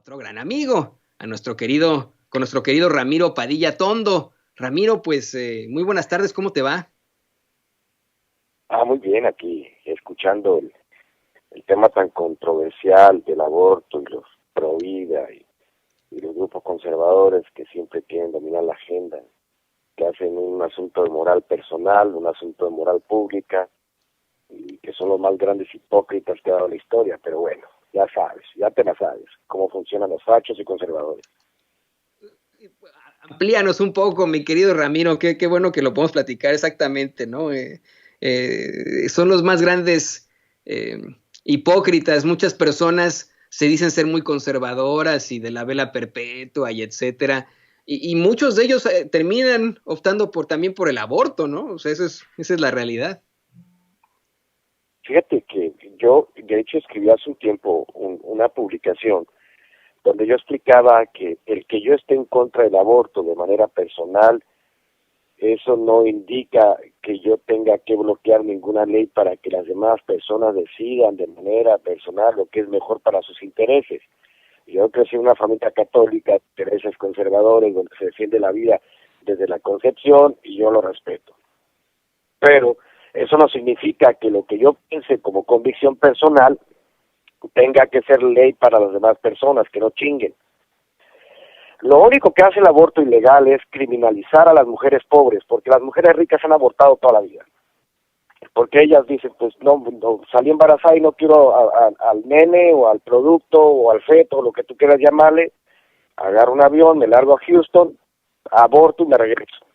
otro gran amigo, con nuestro querido Ramiro Padilla Tondo. Ramiro, pues muy buenas tardes, ¿cómo te va? Muy bien, aquí escuchando el tema tan controversial del aborto y los pro vida y los grupos conservadores que siempre quieren dominar la agenda, que hacen un asunto de moral personal, un asunto de moral pública, y que son los más grandes hipócritas que ha dado la historia. Pero bueno, ya sabes, ya te la sabes, cómo funcionan los fachos y conservadores. Amplíanos un poco, mi querido Ramiro, qué bueno que lo podemos platicar exactamente, ¿no? Son los más grandes hipócritas. Muchas personas se dicen ser muy conservadoras y de la vela perpetua y etcétera, y muchos de ellos terminan optando también por el aborto, ¿no? O sea, esa es la realidad. Fíjate que yo, de hecho, escribí hace un tiempo una publicación donde yo explicaba que el que yo esté en contra del aborto de manera personal, eso no indica que yo tenga que bloquear ninguna ley para que las demás personas decidan de manera personal lo que es mejor para sus intereses. Yo crecí en una familia católica, intereses conservadores, donde se defiende la vida desde la concepción, y yo lo respeto. Pero eso no significa que lo que yo piense como convicción personal tenga que ser ley para las demás personas, que no chinguen. Lo único que hace el aborto ilegal es criminalizar a las mujeres pobres, porque las mujeres ricas han abortado toda la vida. Porque ellas dicen, pues no salí embarazada y no quiero al nene o al producto o al feto, o lo que tú quieras llamarle, agarro un avión, me largo a Houston, aborto y me regreso.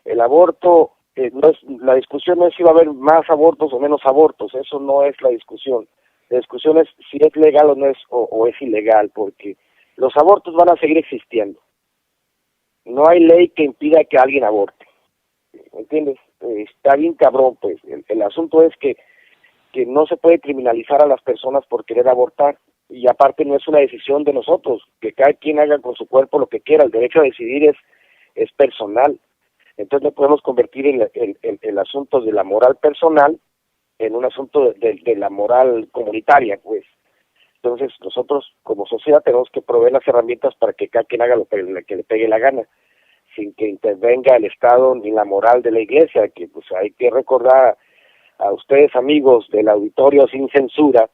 El aborto, la discusión no es si va a haber más abortos o menos abortos, eso no es la discusión. La discusión es si es legal o no es, o es ilegal, porque los abortos van a seguir existiendo. No hay ley que impida que alguien aborte. ¿Me entiendes? Está bien cabrón, pues. El asunto es que no se puede criminalizar a las personas por querer abortar. Y aparte no es una decisión de nosotros, que cada quien haga con su cuerpo lo que quiera. El derecho a decidir es personal. Entonces no podemos convertir el asunto de la moral personal en un asunto de la moral comunitaria, pues. Entonces nosotros como sociedad tenemos que proveer las herramientas para que cada quien haga lo que le pegue la gana, sin que intervenga el Estado ni la moral de la Iglesia, que pues hay que recordar a ustedes, amigos del auditorio sin censura,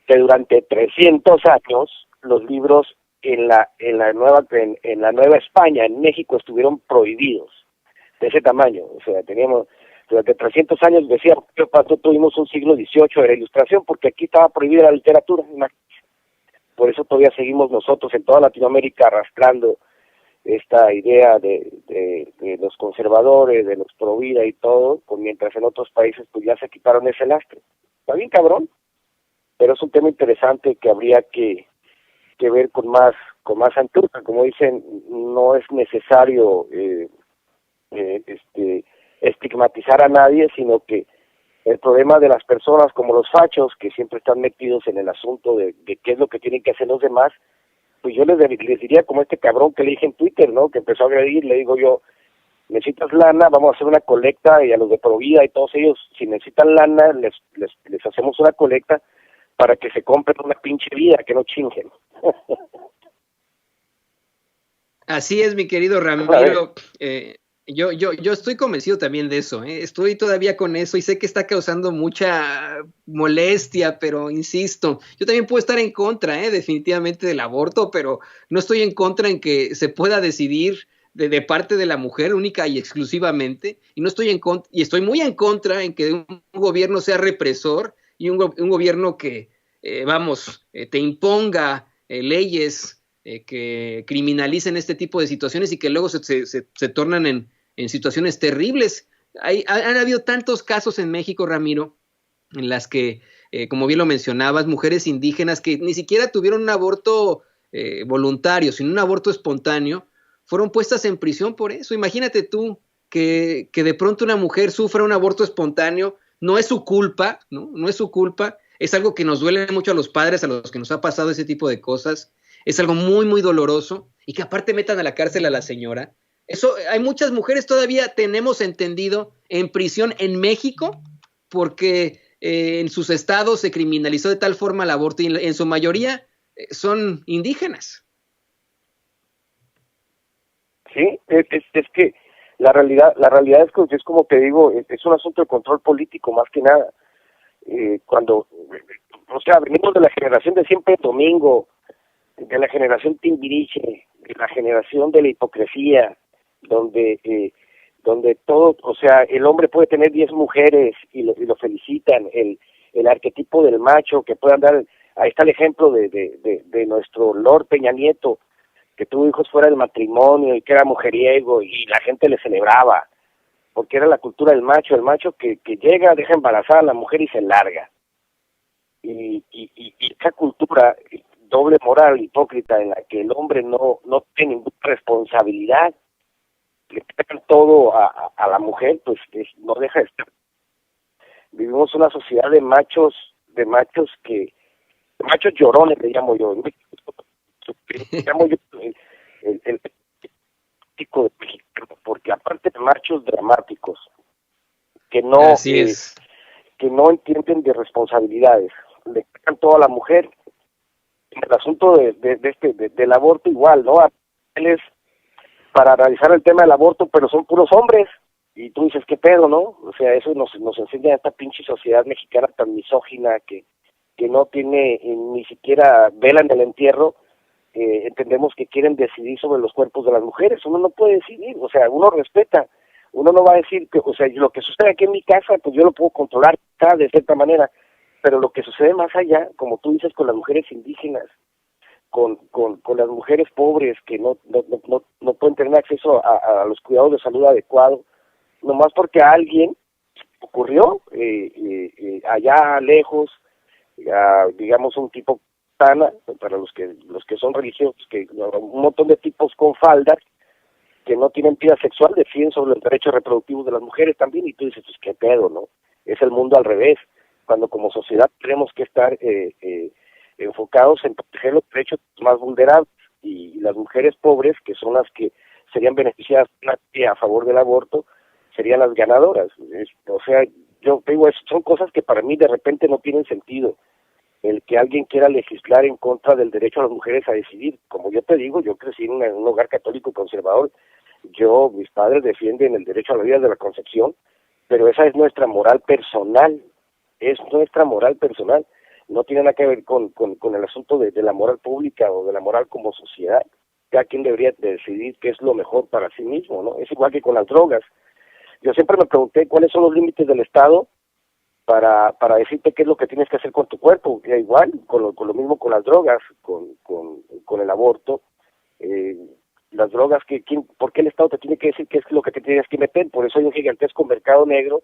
que durante 300 años los libros en la Nueva España, en México, estuvieron prohibidos, de ese tamaño. O sea, teníamos durante 300 años, decía, tuvimos un siglo XVIII de la Ilustración, porque aquí estaba prohibida la literatura. Por eso todavía seguimos nosotros en toda Latinoamérica arrastrando esta idea de los conservadores, de los pro vida y todo, pues mientras en otros países pues ya se quitaron ese lastre. Está bien cabrón, pero es un tema interesante que habría que ver con más altura. Como dicen, no es necesario estigmatizar a nadie, sino que el problema de las personas como los fachos, que siempre están metidos en el asunto de qué es lo que tienen que hacer los demás, pues yo les diría como este cabrón que le dije en Twitter, ¿no? Que empezó a agredir, le digo yo, necesitas lana, vamos a hacer una colecta, y a los de Provida y todos ellos, si necesitan lana, les hacemos una colecta para que se compren una pinche vida, que no chingen. Así es, mi querido Ramiro. Yo estoy convencido también de eso, ¿eh? Estoy todavía con eso y sé que está causando mucha molestia, pero insisto, yo también puedo estar en contra, definitivamente del aborto, pero no estoy en contra en que se pueda decidir de parte de la mujer única y exclusivamente, y no estoy en contra, y estoy muy en contra en que un gobierno sea represor y un gobierno que, te imponga leyes que criminalicen este tipo de situaciones y que luego se tornan en situaciones terribles. Han habido tantos casos en México, Ramiro, en las que, como bien lo mencionabas, mujeres indígenas que ni siquiera tuvieron un aborto voluntario, sino un aborto espontáneo, fueron puestas en prisión por eso. Imagínate tú que de pronto una mujer sufra un aborto espontáneo, no es su culpa, ¿no? No es su culpa, es algo que nos duele mucho a los padres, a los que nos ha pasado ese tipo de cosas, es algo muy, muy doloroso, y que aparte metan a la cárcel a la señora. Eso, hay muchas mujeres todavía, tenemos entendido, en prisión en México, porque en sus estados se criminalizó de tal forma el aborto, y en su mayoría son indígenas. Sí, es que la realidad es como te digo, es un asunto de control político más que nada. Cuando, o sea, venimos de la generación de Siempre Domingo, de la generación Timbiriche, de la generación de la hipocresía, donde todo, o sea, el hombre puede tener 10 mujeres y lo felicitan, el arquetipo del macho que puede andar, ahí está el ejemplo de nuestro Lord Peña Nieto, que tuvo hijos fuera del matrimonio y que era mujeriego y la gente le celebraba, porque era la cultura del macho, el macho que llega, deja embarazada a la mujer y se larga. Y esa cultura doble moral, hipócrita, en la que el hombre no tiene ninguna responsabilidad, le pegan todo a la mujer, pues no deja de estar. Vivimos una sociedad de machos llorones, le llamo yo, el típico de mexicano, porque aparte de machos dramáticos, que Así es. que no entienden de responsabilidades, le pegan todo a la mujer. En el asunto del aborto igual, ¿no? Él es para realizar el tema del aborto, pero son puros hombres, y tú dices, ¿qué pedo, no? O sea, eso nos enseña esta pinche sociedad mexicana tan misógina que no tiene ni siquiera vela en el entierro. Entendemos que quieren decidir sobre los cuerpos de las mujeres. Uno no puede decidir, o sea, uno respeta, uno no va a decir que, o sea, lo que sucede aquí en mi casa, pues yo lo puedo controlar de cierta manera, pero lo que sucede más allá, como tú dices, con las mujeres indígenas, con las mujeres pobres que no pueden tener acceso a los cuidados de salud adecuados, nomás porque a alguien ocurrió allá lejos, digamos un tipo sana, para los que son religiosos, que un montón de tipos con faldas que no tienen vida sexual defienden sobre los derechos reproductivos de las mujeres también, y tú dices, pues qué pedo, ¿no? Es el mundo al revés, cuando como sociedad tenemos que estar enfocados en proteger los derechos más vulnerables, y las mujeres pobres, que son las que serían beneficiadas a favor del aborto, serían las ganadoras. O sea, yo digo, son cosas que para mí de repente no tienen sentido. El que alguien quiera legislar en contra del derecho a las mujeres a decidir. Como yo te digo, yo crecí en un hogar católico conservador, mis padres defienden el derecho a la vida de la concepción, pero esa es nuestra moral personal, no tiene nada que ver con el asunto de la moral pública o de la moral como sociedad. Cada quien debería decidir qué es lo mejor para sí mismo, ¿no? Es igual que con las drogas. Yo siempre me pregunté cuáles son los límites del Estado para decirte qué es lo que tienes que hacer con tu cuerpo. Y igual, con lo mismo con las drogas, con el aborto. Las drogas, ¿por qué el Estado te tiene que decir qué es lo que te tienes que meter? Por eso hay un gigantesco mercado negro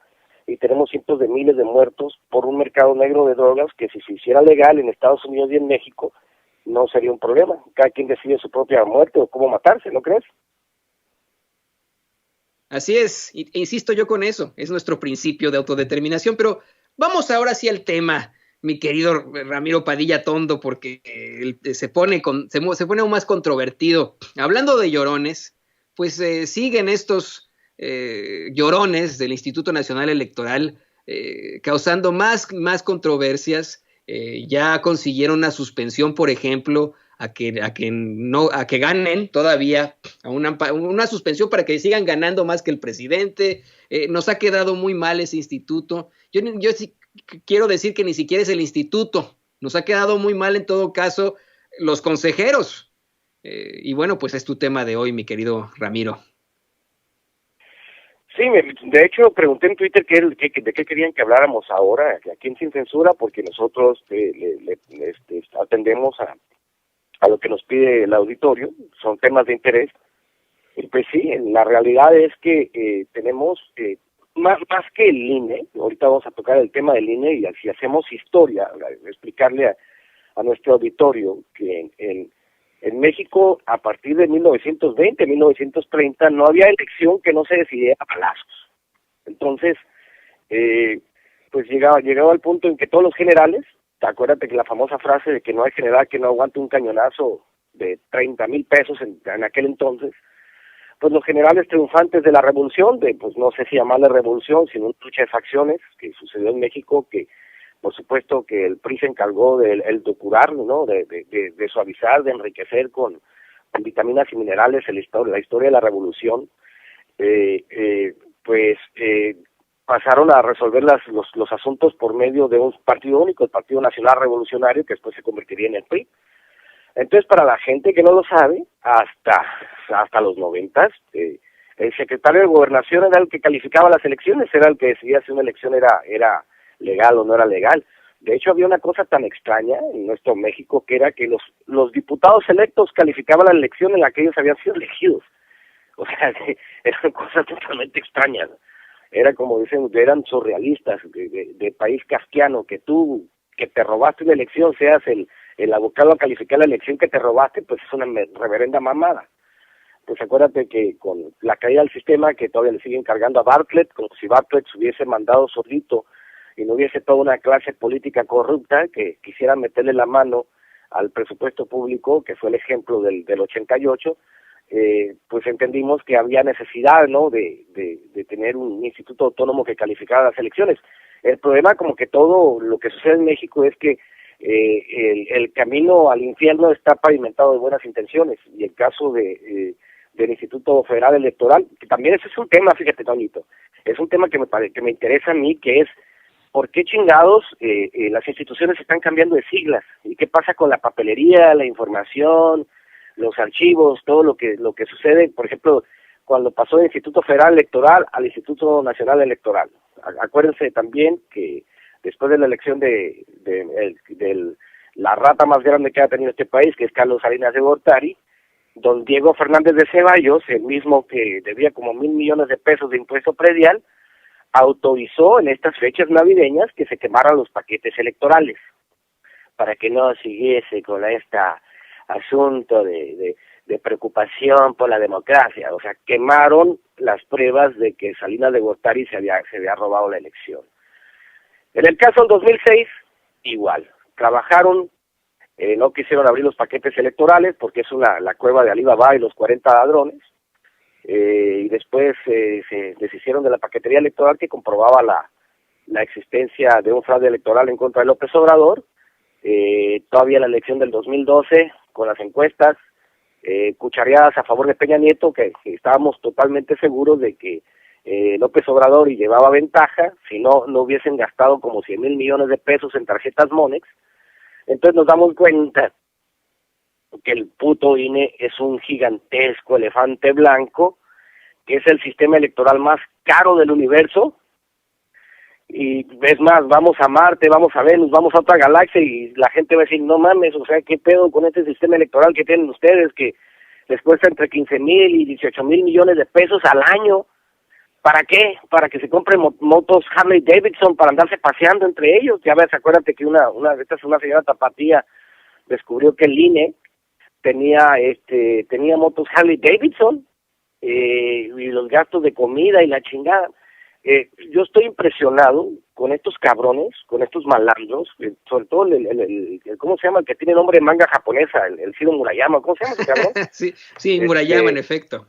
y tenemos cientos de miles de muertos por un mercado negro de drogas que si se hiciera legal en Estados Unidos y en México no sería un problema. Cada quien decide su propia muerte o cómo matarse, ¿no crees? Así es, insisto yo con eso, es nuestro principio de autodeterminación, pero vamos ahora sí al tema, mi querido Ramiro Padilla Tondo, porque se pone aún más controvertido. Hablando de llorones, pues siguen estos llorones del Instituto Nacional Electoral causando más controversias. Ya consiguieron una suspensión, por ejemplo, a que ganen todavía a una suspensión para que sigan ganando más que el presidente. Nos ha quedado muy mal ese instituto. Yo sí quiero decir que ni siquiera es el instituto. Nos ha quedado muy mal en todo caso los consejeros. Y bueno, pues es tu tema de hoy, mi querido Ramiro. Sí, de hecho pregunté en Twitter de qué querían que habláramos ahora, aquí en Sin Censura, porque nosotros atendemos a lo que nos pide el auditorio, son temas de interés. Y pues sí, la realidad es que tenemos, más que el INE, ahorita vamos a tocar el tema del INE, y si hacemos historia, explicarle a nuestro auditorio que en México, a partir de 1920, 1930, no había elección que no se decidiera a balazos. Entonces, pues llegaba al punto en que todos los generales, acuérdate que la famosa frase de que no hay general que no aguante un cañonazo de 30,000 pesos en aquel entonces, pues los generales triunfantes de la revolución, pues no sé si llamarle revolución, sino una lucha de facciones que sucedió en México, que Por supuesto que el PRI se encargó de depurar, ¿no? De suavizar, de enriquecer con vitaminas y minerales la historia de la revolución. Pasaron a resolver los asuntos por medio de un partido único, el Partido Nacional Revolucionario, que después se convertiría en el PRI. Entonces, para la gente que no lo sabe, hasta los 90, el secretario de Gobernación era el que calificaba las elecciones, era el que decidía si una elección era legal o no era legal. De hecho, había una cosa tan extraña en nuestro México, que era que los diputados electos calificaban la elección en la que ellos habían sido elegidos. O sea, eran cosas totalmente extrañas. Era como dicen, eran surrealistas, de país kafkiano, que tú, que te robaste una elección, seas el abocado a calificar la elección que te robaste, pues es una reverenda mamada. Pues acuérdate que con la caída del sistema, que todavía le siguen cargando a Bartlett, como si Bartlett se hubiese mandado solito y no hubiese toda una clase política corrupta que quisiera meterle la mano al presupuesto público, que fue el ejemplo del 88, pues entendimos que había necesidad, ¿no?, de tener un instituto autónomo que calificara las elecciones. El problema, como que todo lo que sucede en México, es que el camino al infierno está pavimentado de buenas intenciones, y el caso del Instituto Federal Electoral, que también ese es un tema, fíjate, Toñito, es un tema que me interesa a mí, que es ¿por qué chingados las instituciones están cambiando de siglas? ¿Y qué pasa con la papelería, la información, los archivos, todo lo que sucede? Por ejemplo, cuando pasó del Instituto Federal Electoral al Instituto Nacional Electoral. Acuérdense también que después de la elección de la rata más grande que ha tenido este país, que es Carlos Salinas de Gortari, don Diego Fernández de Ceballos, el mismo que debía como 1,000 millones de pesos de impuesto predial, autorizó en estas fechas navideñas que se quemaran los paquetes electorales, para que no siguiese con asunto de preocupación por la democracia. O sea, quemaron las pruebas de que Salinas de Gortari se había robado la elección. En el caso del 2006, igual, trabajaron, no quisieron abrir los paquetes electorales porque es la cueva de Alibaba y los 40 ladrones, y después se deshicieron de la paquetería electoral que comprobaba la existencia de un fraude electoral en contra de López Obrador. Todavía la elección del 2012, con las encuestas cuchareadas a favor de Peña Nieto, que estábamos totalmente seguros de que López Obrador y llevaba ventaja, si no hubiesen gastado como 100,000 millones de pesos en tarjetas Monex. Entonces nos damos cuenta que el puto INE es un gigantesco elefante blanco, que es el sistema electoral más caro del universo. Y es más, vamos a Marte, vamos a Venus, vamos a otra galaxia, y la gente va a decir, no mames, o sea, ¿qué pedo con este sistema electoral que tienen ustedes, que les cuesta entre 15,000 y 18,000 millones de pesos al año? ¿Para qué? Para que se compren motos Harley Davidson para andarse paseando entre ellos. Ya ves, acuérdate que una señora tapatía descubrió que el INE tenía motos Harley Davidson, y los gastos de comida y la chingada. Yo estoy impresionado con estos cabrones, con estos malandros, sobre todo el ¿cómo se llama? El que tiene nombre de manga japonesa, el Ciro Murayama, ¿cómo se llama ese cabrón? sí, Murayama, en efecto.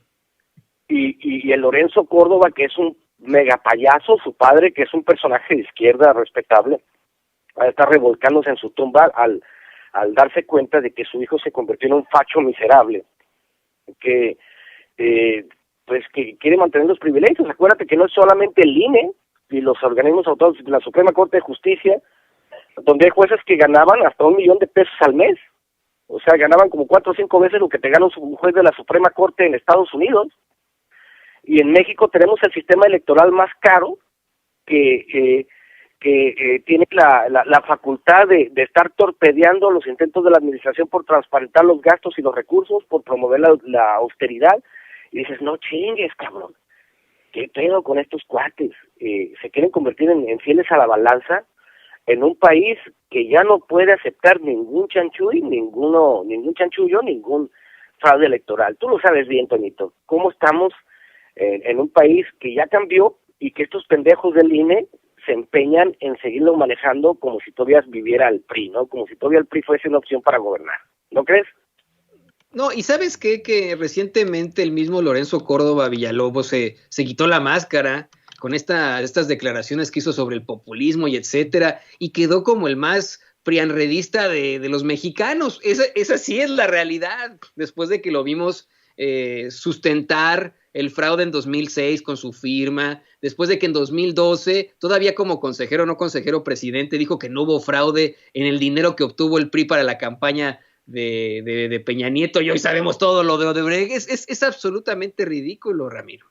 Y el Lorenzo Córdoba, que es un mega payaso, su padre, que es un personaje de izquierda respetable, va a estar revolcándose en su tumba al darse cuenta de que su hijo se convirtió en un facho miserable, que pues que quiere mantener los privilegios. Acuérdate que no es solamente el INE y los organismos autónomos de la Suprema Corte de Justicia, donde hay jueces que ganaban hasta 1 millón de pesos al mes. O sea, ganaban como 4 o 5 veces lo que te gana un juez de la Suprema Corte en Estados Unidos. Y en México tenemos el sistema electoral más caro, que tiene la facultad de estar torpedeando los intentos de la administración por transparentar los gastos y los recursos, por promover la austeridad. Y dices, no chingues, cabrón, ¿qué pedo con estos cuates? Se quieren convertir en fieles a la balanza en un país que ya no puede aceptar ningún chanchullo, ningún fraude electoral. Tú lo sabes bien, Toñito, cómo estamos en un país que ya cambió y que estos pendejos del INE se empeñan en seguirlo manejando como si todavía viviera el PRI, ¿no? Como si todavía el PRI fuese una opción para gobernar, ¿no crees? No, y ¿sabes qué? Que recientemente el mismo Lorenzo Córdoba Villalobos se quitó la máscara con estas declaraciones que hizo sobre el populismo y etcétera, y quedó como el más prianredista de los mexicanos. Esa sí es la realidad, después de que lo vimos sustentar el fraude en 2006 con su firma, después de que en 2012, todavía como consejero, no consejero presidente, dijo que no hubo fraude en el dinero que obtuvo el PRI para la campaña de Peña Nieto, y hoy sabemos todo lo de Odebrecht. Es absolutamente ridículo, Ramiro.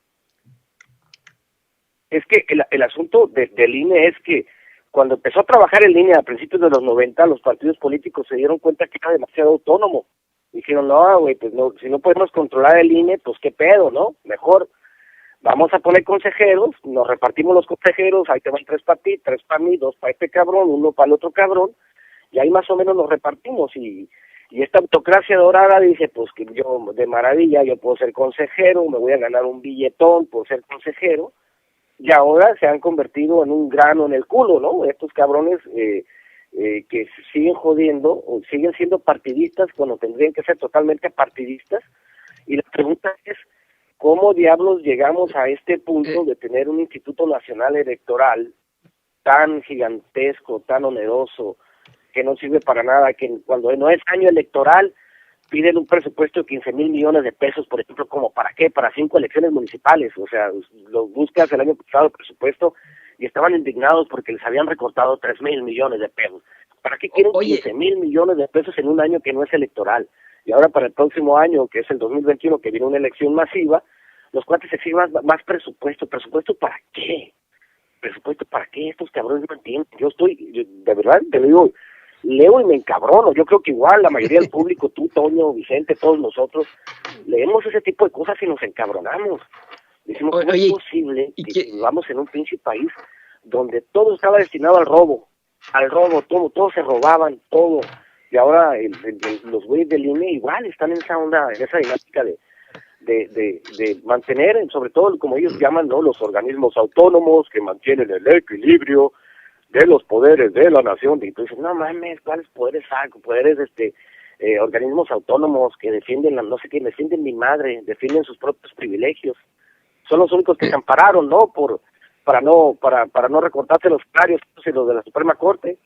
Es que el asunto del INE es que cuando empezó a trabajar el INE a principios de los 90, los partidos políticos se dieron cuenta que era demasiado autónomo. Dijeron, no, güey, pues no, si no podemos controlar el INE, pues qué pedo, ¿no? Mejor vamos a poner consejeros, nos repartimos los consejeros, ahí te van 3 para ti, 3 para mí, 2 para este cabrón, 1 para el otro cabrón, y ahí más o menos nos repartimos, y esta autocracia dorada dice, pues que yo, de maravilla, yo puedo ser consejero, me voy a ganar un billetón por ser consejero, y ahora se han convertido en un grano en el culo, ¿no? Estos cabrones que siguen jodiendo o siguen siendo partidistas cuando tendrían que ser totalmente apartidistas. Y la pregunta es, ¿cómo diablos llegamos a este punto de tener un Instituto Nacional Electoral tan gigantesco, tan oneroso, que no sirve para nada, que cuando no es año electoral piden un presupuesto de 15,000 millones de pesos, por ejemplo, ¿como para qué? Para 5 elecciones municipales. O sea, lo buscas el año pasado el presupuesto y estaban indignados porque les habían recortado 3,000 millones de pesos. ¿Para qué quieren 15,000 millones de pesos en un año que no es electoral? Y ahora para el próximo año, que es el 2021, que viene una elección masiva, los cuates exigen más presupuesto. ¿Presupuesto para qué? ¿Presupuesto para qué? Estos cabrones no entienden. Yo de verdad, te lo digo, leo y me encabrono. Yo creo que igual la mayoría del público, tú, Toño, Vicente, todos nosotros, leemos ese tipo de cosas y nos encabronamos. Decimos, ¿cómo es posible que vivamos en un pinche país donde todo estaba destinado al robo, todos se robaban, todo? Y ahora los güeyes del INE igual están en esa onda, en esa dinámica de mantener, sobre todo, como ellos llaman, ¿no?, los organismos autónomos que mantienen el equilibrio de los poderes de la nación. Y tú dices, no mames, ¿cuáles poderes saco? Poderes, organismos autónomos que defienden, no sé qué, defienden mi madre, defienden sus propios privilegios. Son los únicos que se ampararon, ¿no?, para no recortarse los salarios y los de la Suprema Corte.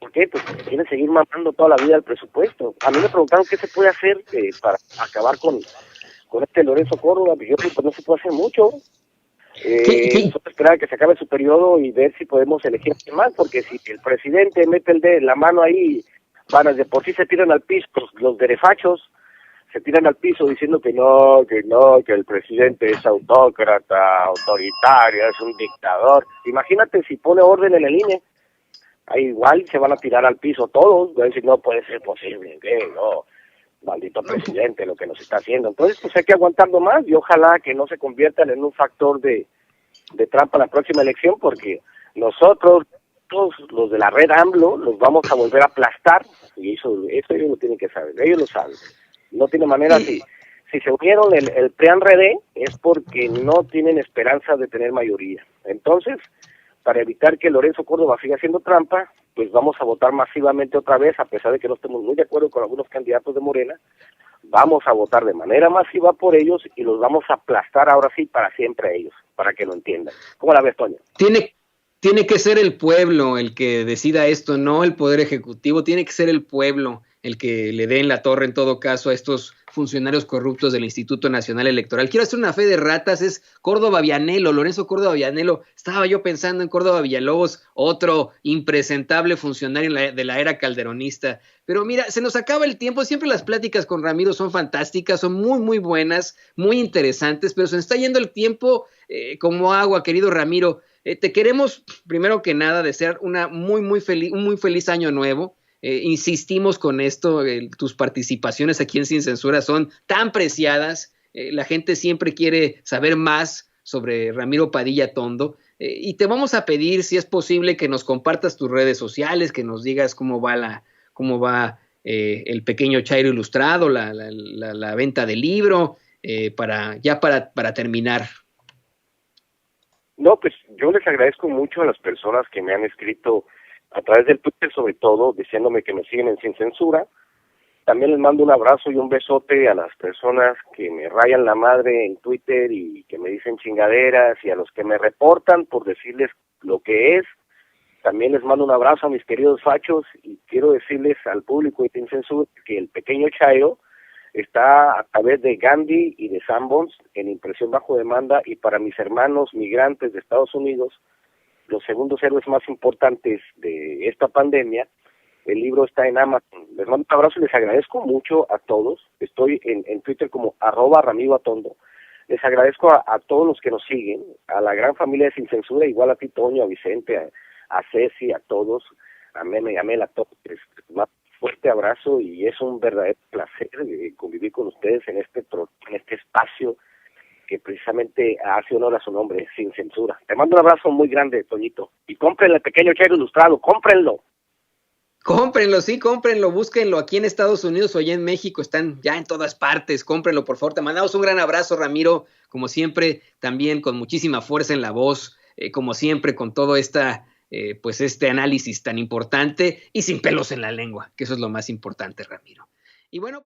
¿Por qué? Pues porque quieren seguir mamando toda la vida el presupuesto. A mí me preguntaron qué se puede hacer para acabar con este Lorenzo Córdoba. Yo creo que no se puede hacer mucho. Nosotros esperar que se acabe su periodo y ver si podemos elegir más, porque si el presidente mete la mano ahí, de por sí se tiran al piso, los derefachos se tiran al piso diciendo que el presidente es autócrata, autoritario, es un dictador. Imagínate si pone orden en el INE, ahí igual se van a tirar al piso todos, van a decir, no puede ser posible, no, maldito presidente, lo que nos está haciendo. Entonces, pues hay que aguantarlo más y ojalá que no se conviertan en un factor de trampa la próxima elección, porque nosotros, todos los de la red AMLO, los vamos a volver a aplastar, y eso ellos lo tienen que saber, ellos lo saben. No tiene manera, si se unieron el PRI-RD es porque no tienen esperanza de tener mayoría. Entonces, para evitar que Lorenzo Córdoba siga haciendo trampa, pues vamos a votar masivamente otra vez, a pesar de que no estemos muy de acuerdo con algunos candidatos de Morena, vamos a votar de manera masiva por ellos y los vamos a aplastar ahora sí para siempre a ellos, para que lo entiendan. ¿Cómo la ves, Toño? Tiene que ser el pueblo el que decida esto, no el Poder Ejecutivo, tiene que ser el pueblo el que le dé en la torre en todo caso a estos funcionarios corruptos del Instituto Nacional Electoral. Quiero hacer una fe de ratas, es Córdoba Vianello, Lorenzo Córdoba Vianello. Estaba yo pensando en Córdoba Villalobos, otro impresentable funcionario de la era calderonista. Pero mira, se nos acaba el tiempo, siempre las pláticas con Ramiro son fantásticas, son muy, muy buenas, muy interesantes, pero se nos está yendo el tiempo como agua, querido Ramiro. Te queremos, primero que nada, desear un muy feliz año nuevo. Insistimos con esto, tus participaciones aquí en Sin Censura son tan preciadas, la gente siempre quiere saber más sobre Ramiro Padilla Tondo, y te vamos a pedir, si es posible, que nos compartas tus redes sociales, que nos digas cómo va el pequeño Chairo Ilustrado, la venta del libro, para terminar. No, pues yo les agradezco mucho a las personas que me han escrito a través del Twitter, sobre todo, diciéndome que me siguen en Sin Censura. También les mando un abrazo y un besote a las personas que me rayan la madre en Twitter y que me dicen chingaderas, y a los que me reportan por decirles lo que es. También les mando un abrazo a mis queridos fachos, y quiero decirles al público de Sin Censura que El Pequeño Chairo está a través de Gandhi y de Sanborns en impresión bajo demanda, y para mis hermanos migrantes de Estados Unidos, los segundos héroes más importantes de esta pandemia, el libro está en Amazon. Les mando un abrazo y les agradezco mucho a todos. Estoy en Twitter como @RamíroAtondo. Les agradezco a todos los que nos siguen, a la gran familia de Sin Censura, igual a ti, Toño, a Vicente, a Ceci, a todos, a Meme y a Mel, a todos. Un fuerte abrazo, y es un verdadero placer convivir con ustedes en este espacio que precisamente hace honor a su nombre, Sin Censura. Te mando un abrazo muy grande, Toñito. Y compren El Pequeño Chairo ilustrado, cómprenlo. Cómprenlo, sí, cómprenlo, búsquenlo aquí en Estados Unidos o allá en México, están ya en todas partes, cómprenlo por favor. Te mandamos un gran abrazo, Ramiro, como siempre, también con muchísima fuerza en la voz, como siempre, con todo pues este análisis tan importante y sin pelos en la lengua, que eso es lo más importante, Ramiro. Y bueno.